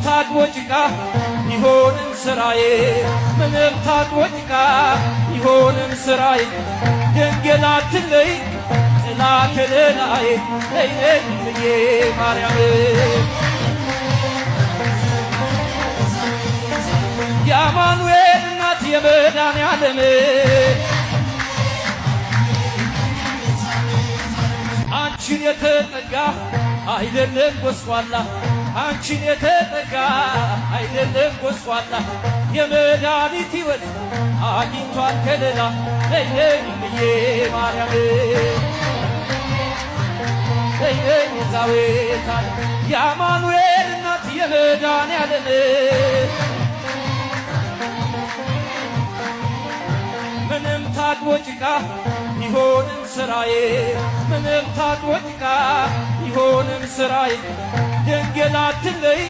ታጥቦ ጭቃ ቢሆንም ስራዬ ምንም ታጥቦ ጭቃ ቢሆንም ስራዬ ድንግል አትለይ ጥላ ከለላዬ ነይ ነይ ብዬ ማርያም የአማኑኤል እናት የመድኃኔዓለም አንቺን የተጠጋ አይደለም ጎስቋላ አንቺን የተጠጋ አይደለም ጎስቋላ የመድኃኒት ሕይወት አግኝቷል ከለላ ነይ ነይ ብዬ ማርያም ነይ ነይ ቤዛዊተ ዓለም የአማኑኤል እናት የመድኃኔዓለም ምንም ታጥቦ ጭቃ ቢሆንም ስራዬ ምንም ታጥቦ ጭቃ ቢሆንም ስራዬ ድንግል አትለይ